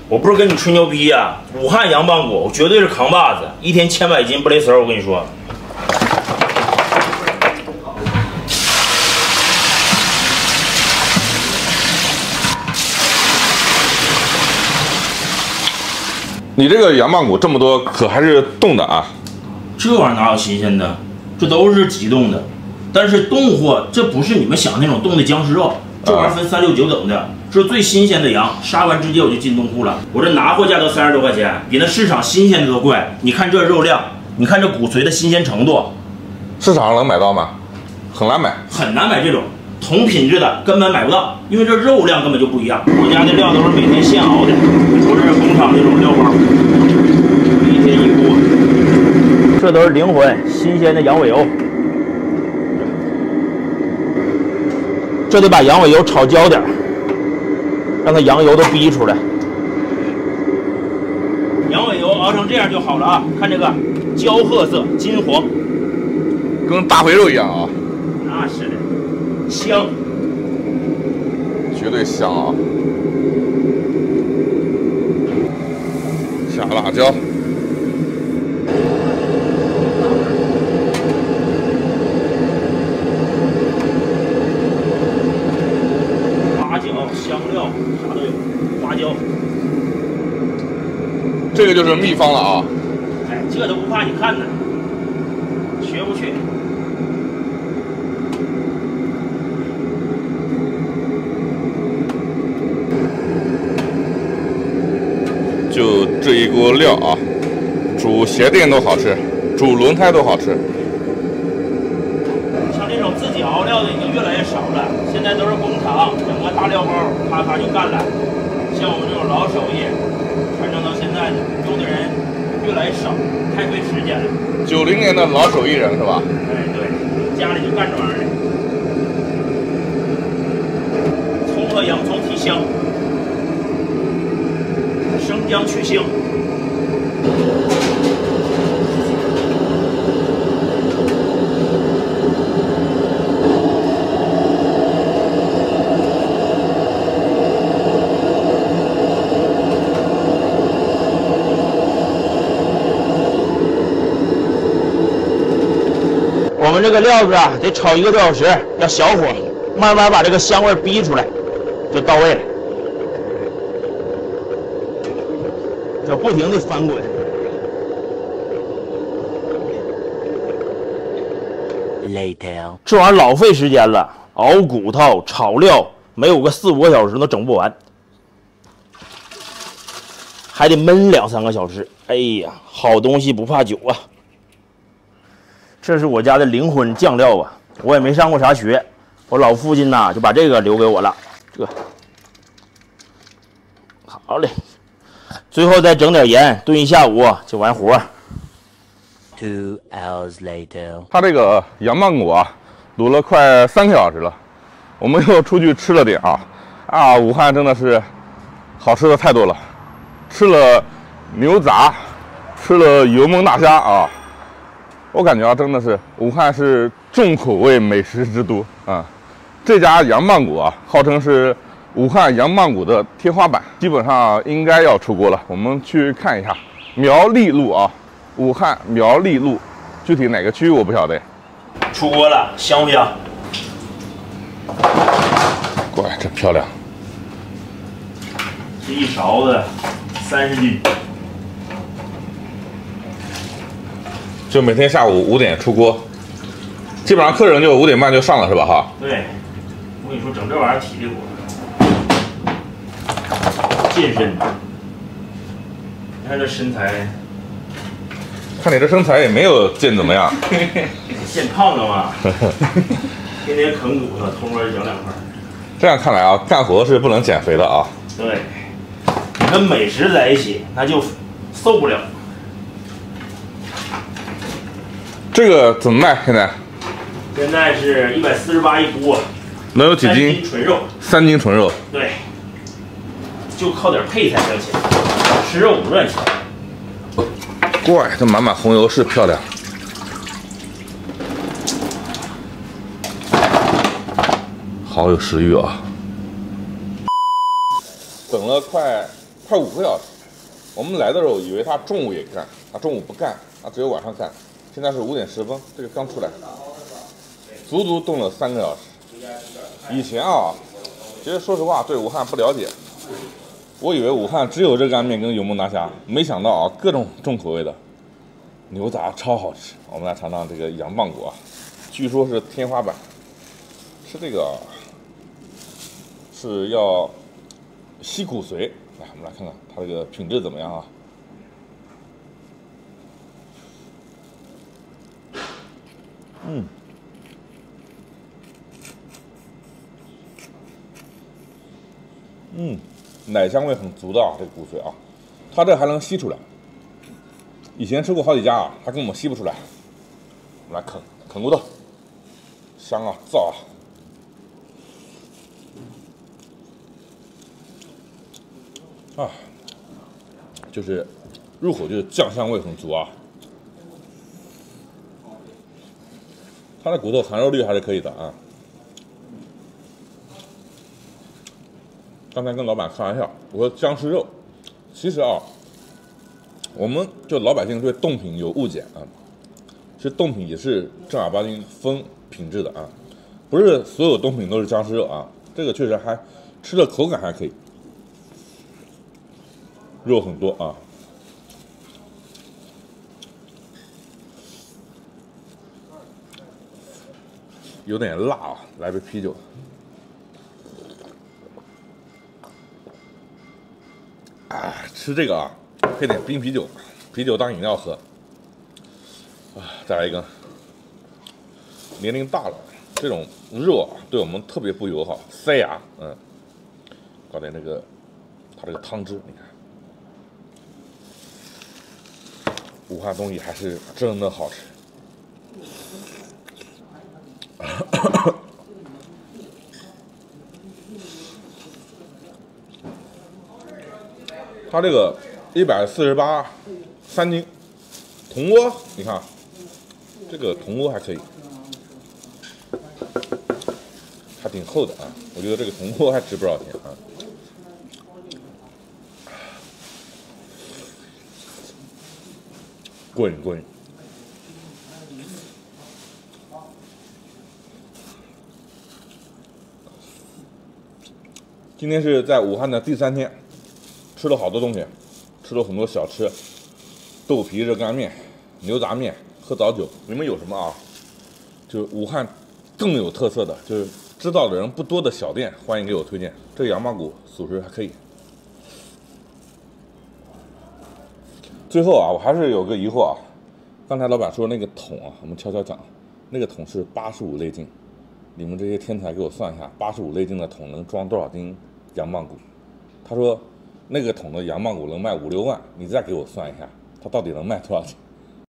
我不是跟你吹牛逼呀、武汉羊棒骨绝对是扛把子，一天1000-100斤不勒丝儿，我跟你说。你这个羊棒骨这么多，可还是冻的啊？这玩意儿哪有新鲜的？这都是急冻的。但是冻货，这不是你们想那种冻的僵尸肉，这玩意儿分3、6、9等的。这是最新鲜的羊，杀完直接我就进冻库了。我这拿货价都30多块钱，比那市场新鲜的都贵。你看这肉量，你看这骨髓的新鲜程度，市场上能买到吗？很难买，很难买这种同品质的，根本买不到，因为这肉量根本就不一样。我家的料都是每天现熬的，不是工厂那种料包，一天一锅。这都是灵魂新鲜的羊尾油，这得把羊尾油炒焦点，让它羊油都逼出来。羊尾油熬成这样就好了啊！看这个焦褐色、金黄，跟大肥肉一样啊！那是的，香，绝对香啊！下辣椒，八角、香料啥都有，花椒。这个就是秘方了啊！哎，这都不怕你看呢，学不去。就这一锅料啊，煮鞋垫都好吃，煮轮胎都好吃。像这种自己熬料的已经越来越少了，现在都是工厂整个大料包，咔咔就干了。像我们这种老手艺，传承到现在的，用的人越来越少，太费时间了。90年的老手艺人是吧？哎，对，家里就干这玩意儿的。葱和洋葱提香，生姜去腥。我们这个料子啊，得炒1个多小时，要小火，慢慢把这个香味逼出来，就到位了。要不停地翻滚。Later， 这玩意儿老费时间了，熬骨头、炒料，没有个4、5个小时都整不完，还得焖2、3个小时。哎呀，好东西不怕久啊！这是我家的灵魂酱料啊，我也没上过啥学，我老父亲呐就把这个留给我了。这个好嘞，最后再整点盐，炖一下午就完活。2 hours later， 它这个羊棒骨啊，卤了快3个小时了，我们又出去吃了点啊！武汉真的是好吃的太多了，吃了牛杂，吃了油焖大虾啊！我感觉啊，真的是武汉是重口味美食之都啊！这家羊棒骨啊，号称是武汉羊棒骨的天花板，基本上应该要出锅了。我们去看一下苗栗路啊，武汉苗栗路，具体哪个区我不晓得。出锅了，香不香？乖，真漂亮！这一勺子30斤。就每天下午5点出锅，基本上客人就5点半就上了，是吧？哈。对，我跟你说，整这玩意儿体力活，健身。你看这身材，看你这身材也没有见怎么样，现胖了嘛，天天啃骨头，偷摸整2块。这样看来啊，干活是不能减肥的啊。对，你跟美食在一起，那就受不了。这个怎么卖？现在是148一锅，能有几斤？3斤纯肉。3斤纯肉。对，就靠点配菜挣钱，吃肉不赚钱。怪，这满满红油是漂亮。好有食欲啊！等了快快5个小时。我们来的时候以为他中午也干，他中午不干，他只有晚上干。现在是5点10分，这个刚出来，足足冻了3个小时。以前啊，其实说实话对武汉不了解，我以为武汉只有热干面跟油焖大虾，没想到啊，各种重口味的牛杂超好吃。我们来尝尝这个羊棒骨啊，据说是天花板，是这个是要吸骨髓。来，我们来看看它这个品质怎么样啊？奶香味很足的啊，这个骨髓啊，它这还能吸出来。以前吃过好几家啊，它根本吸不出来。我们来啃骨头，香啊，燥啊，就是入口就是酱香味很足啊。它的骨头含肉率还是可以的啊。刚才跟老板开玩笑，我说僵尸肉，其实啊，我们就老百姓对冻品有误解啊。其实冻品也是正儿八经分品质的啊，不是所有冻品都是僵尸肉啊。这个确实还吃的口感还可以，肉很多啊。有点辣啊，来杯啤酒。吃这个啊，配点冰啤酒，啤酒当饮料喝。再来一根。年龄大了，这种肉啊，对我们特别不友好，塞牙。搞点那个，它这个汤汁，你看，武汉东西还是真的好吃。它这个148，3斤，铜锅，你看，这个铜锅还可以，还挺厚的啊。我觉得这个铜锅还值不少钱啊。过瘾过瘾。今天是在武汉的第3天。吃了好多东西，吃了很多小吃，豆皮热干面、牛杂面、喝早酒。你们有什么啊？就是武汉更有特色的，就是知道的人不多的小店，欢迎给我推荐。这个羊棒骨属实还可以。最后啊，我还是有个疑惑啊，刚才老板说那个桶啊，我们悄悄讲，那个桶是85肋斤，你们这些天才给我算一下，85肋斤的桶能装多少斤羊棒骨？他说。那个桶的羊棒骨能卖5、6万，你再给我算一下，它到底能卖多少钱？